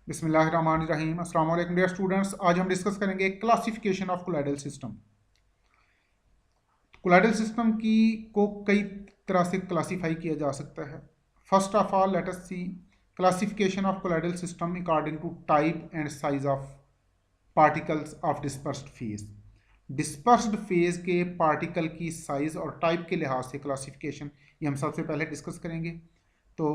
बिस्मिल्लाहिर्रहमानिर्रहीम। अस्सलाम वालेकुम डियर स्टूडेंट्स। आज हम डिस्कस करेंगे classification of colloidal system. Colloidal system की को कई तरह से क्लासीफाई किया जा सकता है। First of all let us see classification of colloidal system according to type and size of particles of dispersed phase. Dispersed phase के पार्टिकल की साइज और टाइप के लिहाज से क्लासिफिकेशन ये हम सबसे पहले डिस्कस करेंगे। तो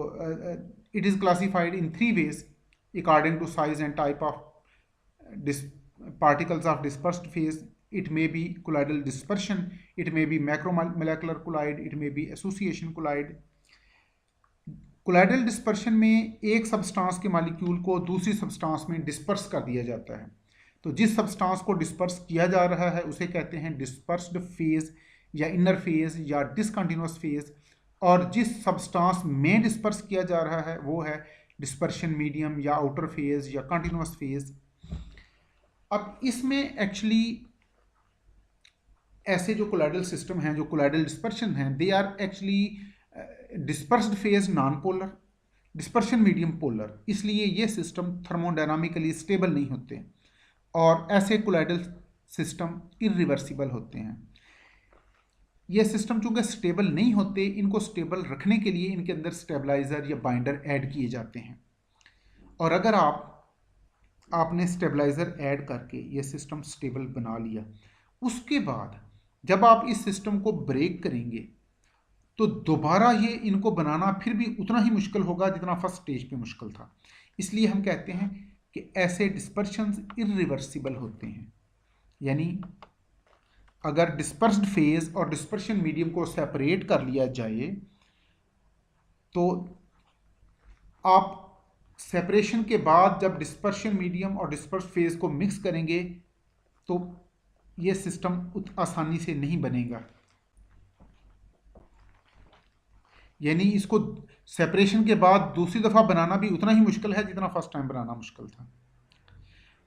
it is classified in three ways according to size and type of particles of dispersed phase. It may be colloidal dispersion, it may be macromolecular colloid, it may be association colloid. Colloidal dispersion में एक substance के molecule को दूसरी substance में disperse कर दिया जाता है। तो जिस सब्सटेंस को डिस्पर्स किया जा रहा है उसे कहते हैं डिस्पर्स्ड फेज या इनर फेज या डिसकंटिन्यूअस फेज, और जिस सब्सटेंस में डिस्पर्स किया जा रहा है वो है डिस्पर्शन मीडियम या आउटर फेज या कंटिन्यूअस फेज। अब इसमें एक्चुअली ऐसे जो कोलाइडल सिस्टम हैं, जो कोलाइडल डिस्पर्शन हैं, they are actually dispersed phase non polar, dispersion medium polar, इसलिए ये सिस्टम थर्मोडायनामिकली स्टेबल नहीं होते और ऐसे कोलाइडल सिस्टम इरिवर्सिबल होते हैं। ये सिस्टम चूंकि स्टेबल नहीं होते, इनको स्टेबल रखने के लिए इनके अंदर स्टेबलाइजर या बाइंडर ऐड किए जाते हैं। और अगर आपने स्टेबलाइजर ऐड करके ये सिस्टम स्टेबल बना लिया, उसके बाद जब आप इस सिस्टम को ब्रेक करेंगे तो दोबारा ये इनको बनाना फिर भी उतना ही मुश्किल होगा जितना फर्स्ट स्टेज पे मुश्किल था। इसलिए हम कहते हैं कि ऐसे डिस्पर्शंस इरिवर्सिबल होते हैं। यानी अगर डिस्पर्स्ड फेज और डिस्पर्शन मीडियम को सेपरेट कर लिया जाए तो आप सेपरेशन के बाद जब डिस्पर्शन मीडियम और डिस्पर्स्ड फेज को मिक्स करेंगे तो ये सिस्टम आसानी से नहीं बनेगा। यानी इसको सेपरेशन के बाद दूसरी दफ़ा बनाना भी उतना ही मुश्किल है जितना फर्स्ट टाइम बनाना मुश्किल था।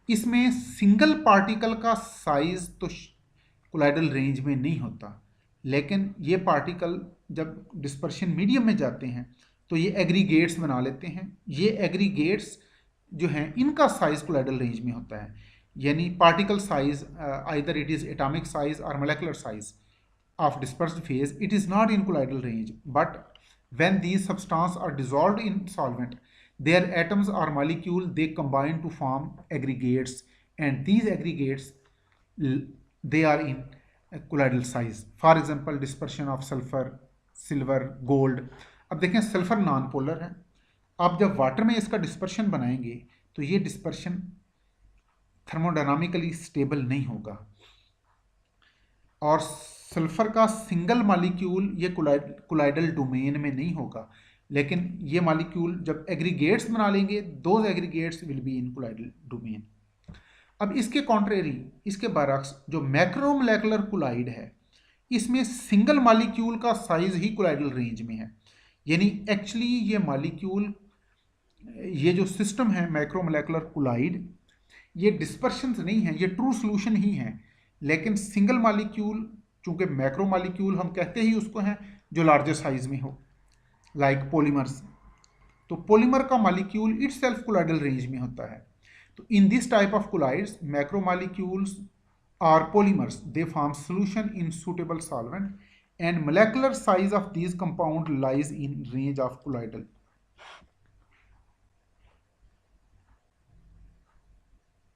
इसमें सिंगल पार्टिकल का साइज तो कोलाइडल रेंज में नहीं होता, लेकिन ये पार्टिकल जब डिस्पर्शन मीडियम में जाते हैं तो ये एग्रीगेट्स बना लेते हैं। ये एग्रीगेट्स जो हैं इनका साइज कोलाइडल रेंज में होता है। यानी particle size either it is atomic size और molecular size of dispersed phase, it is not in colloidal range, but when these substances are dissolved in solvent, their atoms or molecule they combine to form aggregates, and these aggregates they are in colloidal size. For example, dispersion of sulfur, silver, gold. अब देखें sulphur non polar है, आप जब water में इसका dispersion बनाएंगे तो ये डिस्पर्शन थर्मोडायनामिकली स्टेबल नहीं होगा, और सल्फर का सिंगल मॉलिक्यूल ये कोलाइडल डोमेन में नहीं होगा, लेकिन ये मॉलिक्यूल जब एग्रीगेट्स बना लेंगे those aggregates will be in colloidal domain. अब इसके कॉन्ट्रेरी, इसके बरक्स जो मैक्रोमोलेकुलर कोलाइड है, इसमें सिंगल मॉलिक्यूल का साइज ही कोलाइडल रेंज में है। यानी एक्चुअली ये मॉलिक्यूल, ये जो सिस्टम है मैक्रोमोलेकुलर कोलाइड, ये डिस्पर्शंस नहीं है, ये ट्रू सोल्यूशन ही है। लेकिन सिंगल मॉलिक्यूल, चूंकि मैक्रो मॉलिक्यूल हम कहते ही उसको हैं जो लार्जर साइज में हो, लाइक पॉलीमर्स, तो पॉलीमर का मॉलिक्यूल इटसेल्फ कोलाइडल रेंज में होता है। तो in this type of colloids macro molecules और polymers they form solution in suitable solvent, and molecular size of these compound lies in range of colloidal.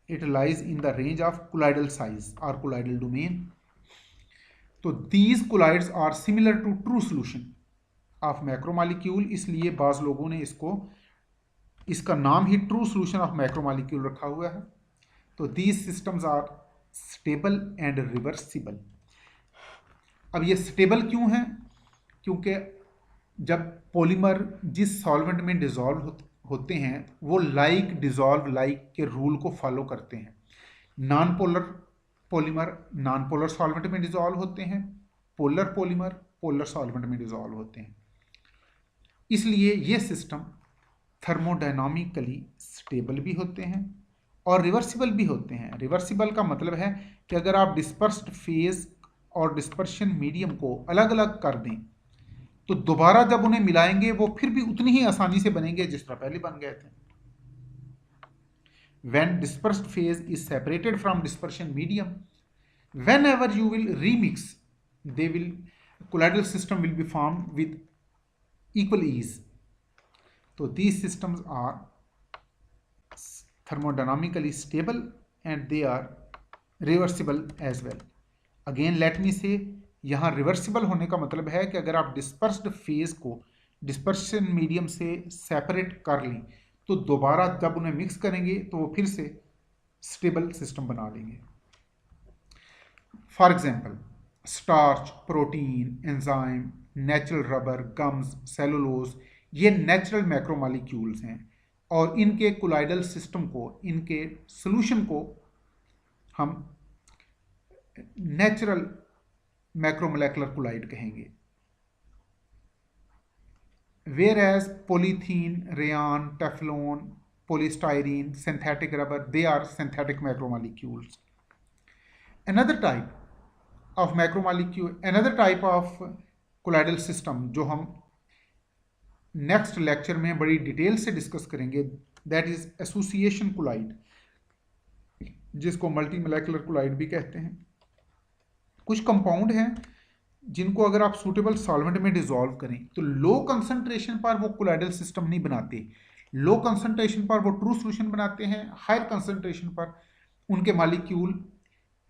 It lies in the range of colloidal size or colloidal domain. तो these colloids are similar to true solution of macromolecule, इसलिए बाज़ लोगों ने इसका नाम ही true solution of macromolecule रखा हुआ है। तो these systems are stable and reversible। अब ये stable क्यों हैं? क्योंकि जब पॉलीमर जिस सॉल्वेंट में डिजॉल्व होते हैं वो लाइक डिजॉल्व लाइक के रूल को फॉलो करते हैं। Non polar polymer non polar solvent में डिजॉल्व होते हैं, पोलर पॉलीमर पोलर सॉल्वेंट में डिजॉल्व होते हैं। इसलिए ये सिस्टम थर्मोडायनामिकली स्टेबल भी होते हैं और रिवर्सिबल भी होते हैं। रिवर्सिबल का मतलब है कि अगर आप डिस्पर्स्ड फेज और डिस्पर्शन मीडियम को अलग अलग कर दें तो दोबारा जब उन्हें मिलाएंगे वो फिर भी उतनी ही आसानी से बनेंगे जिस तरह पहले बन गए थे। when dispersed phase is separated from dispersion medium, whenever you will remix, they will colloidal system will be formed with equal ease. So these systems are thermodynamically stable and they are reversible as well. Again let me say, यहाँ reversible होने का मतलब है कि अगर आप dispersed phase को dispersion medium से सेपरेट कर ली तो दोबारा जब उन्हें मिक्स करेंगे तो वो फिर से स्टेबल सिस्टम बना लेंगे. For example starch, protein, enzyme, natural rubber, gums, cellulose, ये नेचुरल मैक्रोमॉलिक्यूल्स हैं और इनके कोलाइडल सिस्टम को, इनके सॉल्यूशन को हम नेचुरल मैक्रोमोलेकुलर कोलाइड कहेंगे. Whereas polythene, rayon, Teflon, polystyrene, synthetic rubber, they are synthetic macromolecules. Another type of colloidal system जो हम नेक्स्ट लेक्चर में बड़ी डिटेल से डिस्कस करेंगे, दैट इज एसोसिएशन कोलाइड, जिसको मल्टी मोलेकुलर कोलाइड भी कहते हैं. कुछ कंपाउंड हैं जिनको अगर आप सूटेबल सॉल्वेंट में डिसॉल्व करें तो लो कंसंट्रेशन पर वो कोलाइडल सिस्टम नहीं बनाते. लो कंसंट्रेशन पर वो ट्रू सॉल्यूशन बनाते हैं, हायर कंसंट्रेशन पर उनके मॉलिक्यूल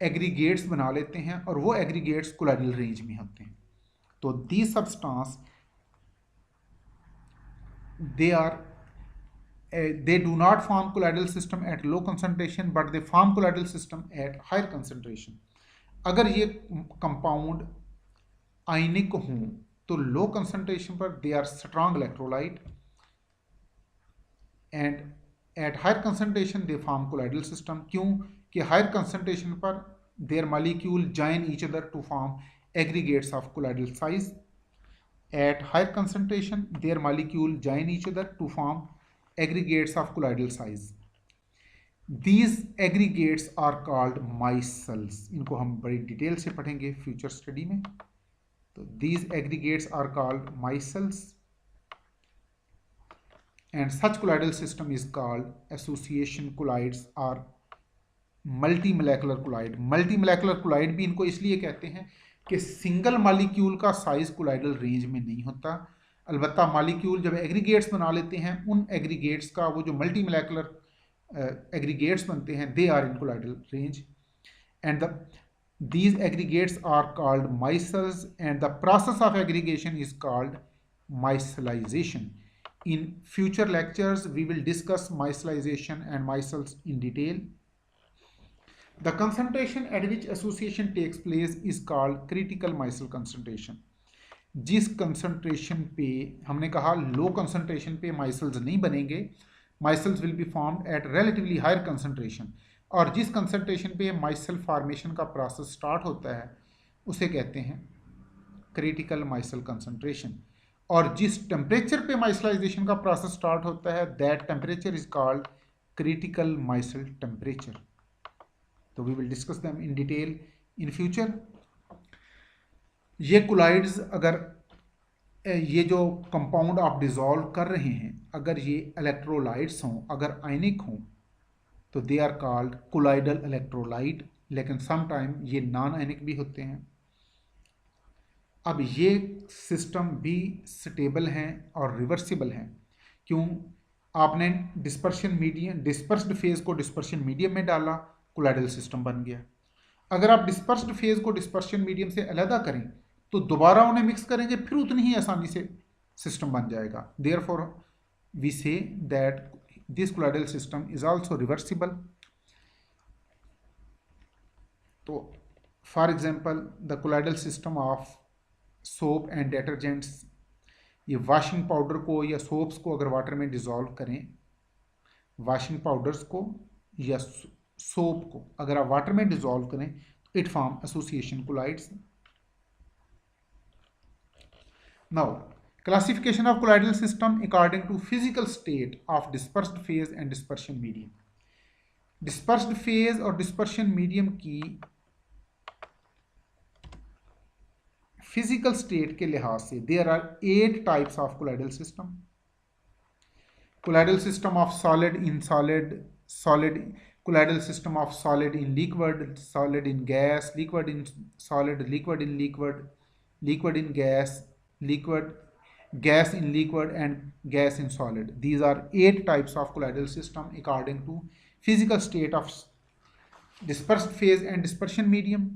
एग्रीगेट्स बना लेते हैं और वो एग्रीगेट्स कोलाइडल रेंज में होते हैं. तो दी substance they do not form colloidal system at low concentration but they form colloidal system at higher concentration. अगर ये कंपाउंड आयनिक हों तो लो कंसंट्रेशन पर they are strong electrolyte and at higher concentration they form colloidal system. क्यों कि higher concentration पर their molecule join each other to form aggregates of colloidal size. At higher concentration, their molecule join each other to form aggregates of colloidal size. These aggregates are called micelles. इनको हम बड़ी detail से पढ़ेंगे future study में. तो these aggregates are called micelles and such colloidal system is called association colloids or multimolecular colloid. Multimolecular colloid भी इनको इसलिए कहते हैं कि सिंगल मॉलिक्यूल का साइज कोलाइडल रेंज में नहीं होता. अलबत्ता मॉलिक्यूल जब एग्रीगेट्स बना लेते हैं उन एग्रीगेट्स का वो जो मल्टी मोलेकुलर एग्रीगेट्स बनते हैं they are in colloidal range and these aggregates are called micelles and the process of aggregation is called micellization. In future lectures we will discuss micellization and micelles in detail. The concentration at which association takes place is called critical micelle concentration. जिस concentration पे हमने कहा low concentration पे micelles नहीं बनेंगे, micelles will be formed at relatively higher concentration. और जिस concentration पे micelle formation का process start होता है उसे कहते हैं critical micelle concentration. और जिस temperature पे micellization का process start होता है that temperature is called critical micelle temperature. तो we will discuss them in detail in future. ये कोलाइड्स अगर ये जो कंपाउंड आप डिसॉल्व कर रहे हैं अगर ये इलेक्ट्रोलाइट्स हों, अगर आयनिक हों तो they are called colloidal electrolyte. लेकिन समटाइम ये नॉन आयनिक भी होते हैं. अब ये सिस्टम भी स्टेबल हैं और रिवर्सिबल हैं. क्यों? आपने डिस्पर्शन मीडियम, डिस्पर्स्ड फेज को डिस्पर्शन मीडियम में डाला, कोलाइडल सिस्टम बन गया. अगर आप डिस्पर्स्ड फेज को डिस्पर्शन मीडियम से अलग करें तो दोबारा उन्हें मिक्स करेंगे फिर उतनी ही आसानी से सिस्टम बन जाएगा. Therefore we say that this colloidal system is also reversible. तो for example the colloidal system of soap and detergents, ये वॉशिंग पाउडर को या सोप्स को अगर वाटर में डिसॉल्व करें, वॉशिंग पाउडर्स को या सोप को अगर आप वाटर में डिसॉल्व करें तो it form association colloids. Now classification of colloidal system according to physical state of dispersed phase and dispersion medium. Dispersed phase और डिस्पर्शन मीडियम की फिजिकल स्टेट के लिहाज से there are 8 types of colloidal system. Colloidal system of solid, in solid, solid colloidal system of solid in liquid, solid in gas, liquid in solid, liquid in liquid, liquid in gas, liquid, gas in liquid, and gas in solid. These are 8 types of colloidal system according to physical state of dispersed phase and dispersion medium.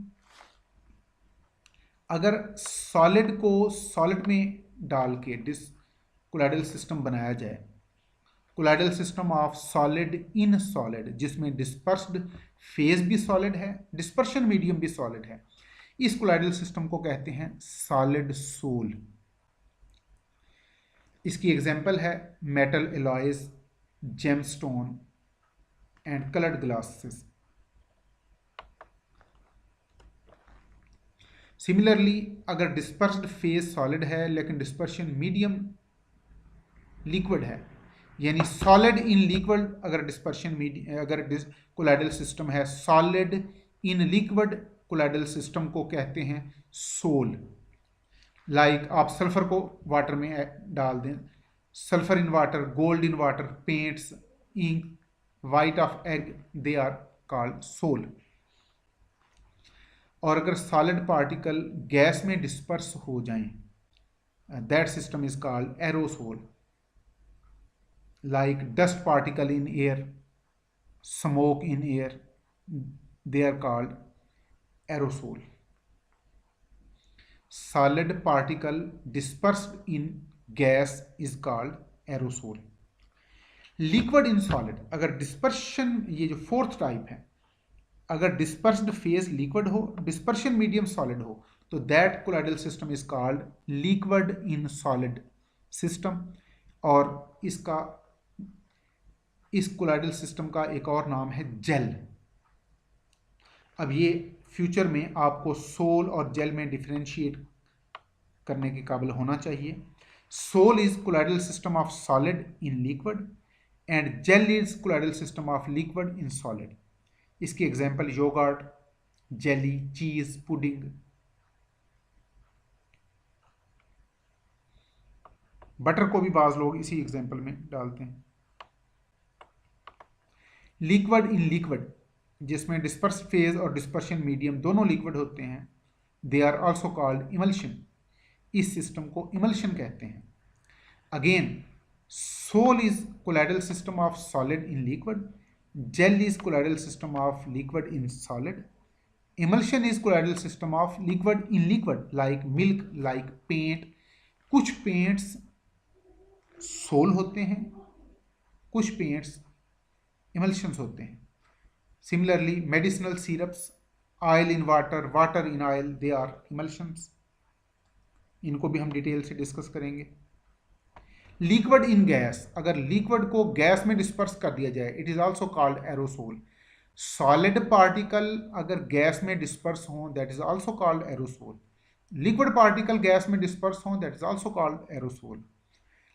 अगर solid को solid में डाल के colloidal system बनाया जाए, colloidal system of solid in solid, जिसमें dispersed phase भी solid है, डिस्पर्शन मीडियम भी सॉलिड है, इस कोलाइडल सिस्टम को कहते हैं सॉलिड सोल। इसकी एग्जांपल है metal alloys, gemstone and coloured glasses. Similarly अगर डिस्पर्स्ड फेज सॉलिड है लेकिन डिस्पर्शन मीडियम लिक्विड है, यानी सॉलिड इन लिक्विड, अगर डिस्पर्शन मीडियम, अगर कोलाइडल सिस्टम है solid in liquid, colloidal system को कहते हैं सोल। लाइक आप सल्फर को वाटर में डाल दें, sulphur in water, gold in water, paints, ink, white of egg, they are called sol. और अगर सॉलिड पार्टिकल गैस में डिस्पर्स हो जाएं, that system is called aerosol. Like dust particle in air, smoke in air, they are called aerosol. Solid particle dispersed in gas is called aerosol. Liquid in solid, अगर dispersion, ये जो 4th type है, अगर dispersed phase liquid हो, dispersion medium solid हो, तो that colloidal system is called liquid in solid system. और इस कोलाइडल सिस्टम का एक और नाम है जेल। अब ये फ्यूचर में आपको सोल और जेल में डिफरेंशिएट करने के काबिल होना चाहिए। Sol is colloidal system of solid in liquid and gel is colloidal system of liquid in solid. इसकी example yoghurt, jelly, cheese, pudding. Butter को भी बाज लोग इसी एग्जांपल में डालते हैं। लिक्विड इन लिक्विड, जिसमें डिस्पर्स फेज और डिस्पर्शन मीडियम दोनों लिक्विड होते हैं, they are also called emulsion. इस सिस्टम को इमल्शन कहते हैं। Again sol is colloidal system of solid in liquid, gel is colloidal system of liquid in solid, emulsion is colloidal system of liquid in liquid, like milk, like paint। कुछ paints sol होते हैं, कुछ paints emulsions होते हैं। Similarly medicinal syrups, oil in water, water in oil, they are emulsions. इनको भी हम detail से डिस्कस करेंगे। लिक्विड इन गैस, अगर लिक्विड को गैस में डिस्पर्स कर दिया जाए, it is also called aerosol. Solid particle अगर गैस में डिस्पर्स हों, that is also called aerosol. Liquid particle gas में डिस्पर्स हों, that is also called aerosol.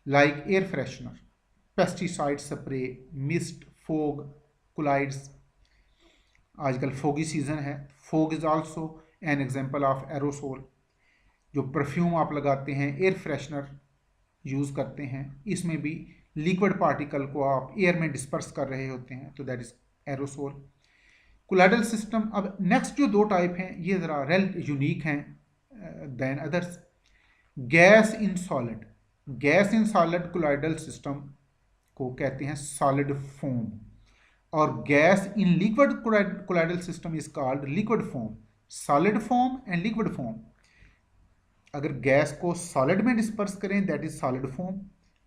Like air freshener, pesticide spray, mist, fog, colloids. आजकल foggy season है, fog is also an example of aerosol. जो perfume आप लगाते हैं, air freshener use करते हैं, इसमें भी लिक्विड पार्टिकल को आप एयर में डिस्पर्स कर रहे होते हैं, तो that is aerosol. Colloidal system, अब नेक्स्ट जो 2 टाइप हैं ये ज़रा यूनिक हैं than others. Gas in solid, gas in solid colloidal system को कहते हैं सॉलिड फोम, और gas in liquid colloidal system is called liquid foam. Solid foam and liquid foam. अगर गैस को सॉलिड में डिस्पर्स करें, that is solid foam.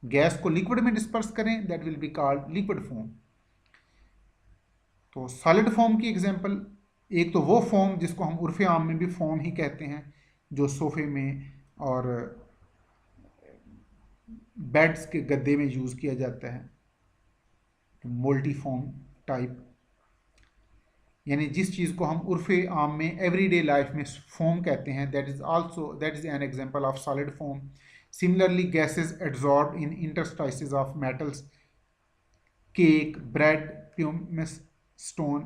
Gas को liquid में डिस्पर्स करें, that will be called liquid foam. तो solid foam की example, एक तो वो फोम जिसको हम उर्फ़े आम में भी फोम ही कहते हैं, जो सोफे में और बेड्स के गद्दे में यूज़ किया जाता है, मोल्टी फोम टाइप, यानी जिस चीज़ को हम उर्फ़े आम में एवरीडे लाइफ में फोम कहते हैं, that is an example of solid foam. Similarly gases absorb in interstices of metals, cake, bread, pumice stone,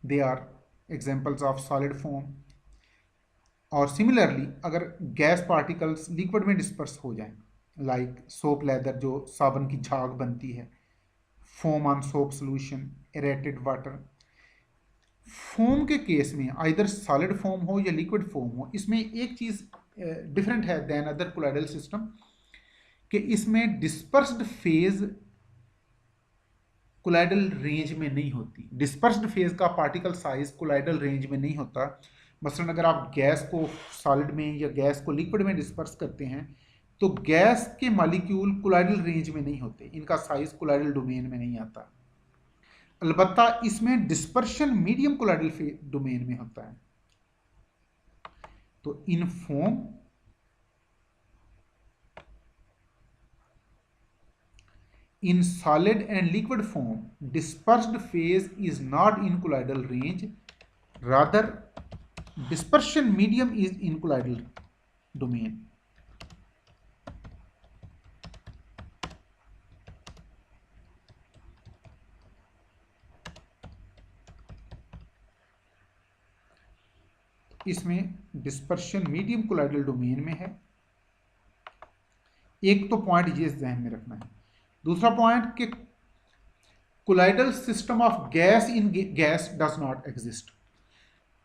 they are examples of solid form। और सिमिलरली अगर गैस पार्टिकल्स लिक्विड में disperse हो जाएं, like soap leather, जो साबुन की झाग बनती है, foam on soap solution, aerated water. Foam के केस में आइदर सॉलिड फोम हो या लिक्विड फोम हो, इसमें एक चीज डिफरेंट है देन अदर कोलाइडल सिस्टम कि इसमें डिस्पर्स्ड फेज कोलाइडल रेंज में नहीं होती। डिस्पर्स्ड फेज का पार्टिकल साइज कोलाइडल रेंज में नहीं होता। मसलन अगर आप गैस को सॉलिड में या गैस को लिक्विड में डिस्पर्स करते हैं तो गैस के मॉलिक्यूल कोलाइडल रेंज में नहीं होते, इनका साइज कोलाइडल डोमेन में नहीं आता। अलबत्ता इसमें डिस्पर्शन मीडियम कोलाइडल डोमेन में होता है। तो इन foam in solid and liquid form, dispersed phase is not in colloidal range, rather dispersion medium is in colloidal domain. इसमें डिस्पर्शन मीडियम कोलाइडल डोमेन में है। एक तो पॉइंट ये ध्यान में रखना है। दूसरा पॉइंट कि colloidal system of gas in gas does not exist.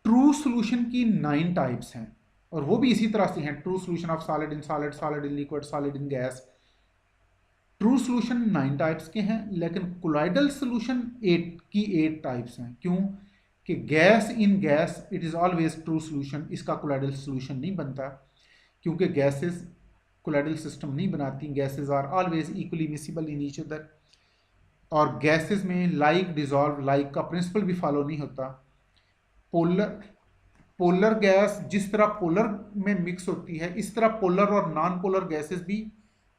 True solution की 9 टाइप्स हैं और वो भी इसी तरह से हैं। True solution of solid in solid, solid in liquid, solid in gas. True solution 9 types के हैं, लेकिन कोलाइडल सॉल्यूशन 8 टाइप्स हैं। क्यों? कि gas in gas it is always true solution, इसका कोलाइडल सॉल्यूशन नहीं बनता क्योंकि गैसेस कोलाइडल सिस्टम नहीं बनाती। Gases are always equally miscible in each other, और गैसेस में लाइक डिजॉल्व लाइक का प्रिंसिपल भी फॉलो नहीं होता। पोलर गैस जिस तरह पोलर में मिक्स होती है, इस तरह पोलर और नॉन पोलर गैसेस भी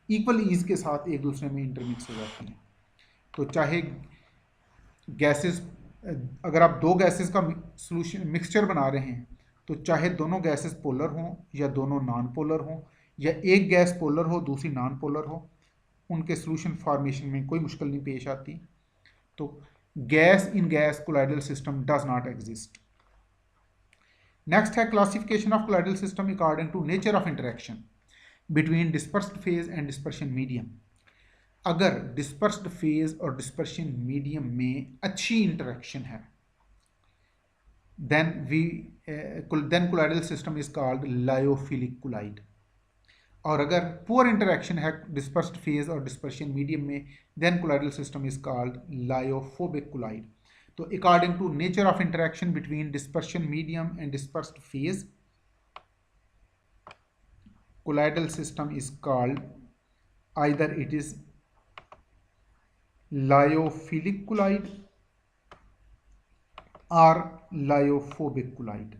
इक्वल ईज के साथ एक दूसरे में इंटरमिक्स हो जाती हैं। तो चाहे गैसेस, अगर आप 2 गैसेस का सॉल्यूशन मिक्सचर बना रहे हैं तो चाहे दोनों गैसेस पोलर हों या दोनों नॉन पोलर हों, या एक गैस पोलर हो दूसरी नॉन पोलर हो, उनके सॉल्यूशन फॉर्मेशन में कोई मुश्किल नहीं पेश आती। तो gas in gas colloidal system does not exist. Next है classification of colloidal system according to nature of interaction between dispersed phase and dispersion medium. अगर डिस्पर्स्ड फेज और डिस्पर्शन मीडियम में अच्छी इंटरेक्शन है then colloidal system is called lyophilic colloid। और अगर poor interaction है dispersed phase और dispersion medium में, then colloidal system is called lyophobic colloid. तो according to nature of interaction between dispersion medium and dispersed phase, colloidal system is called either it is lyophilic colloid और lyophobic colloid.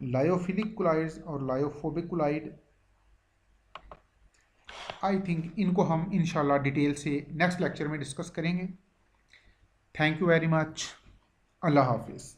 Lyophilic colloids और lyophobic colloid, I think इनको हम इंशाल्लाह detail से next lecture में discuss करेंगे। Thank you very much. अल्लाह हाफिज़।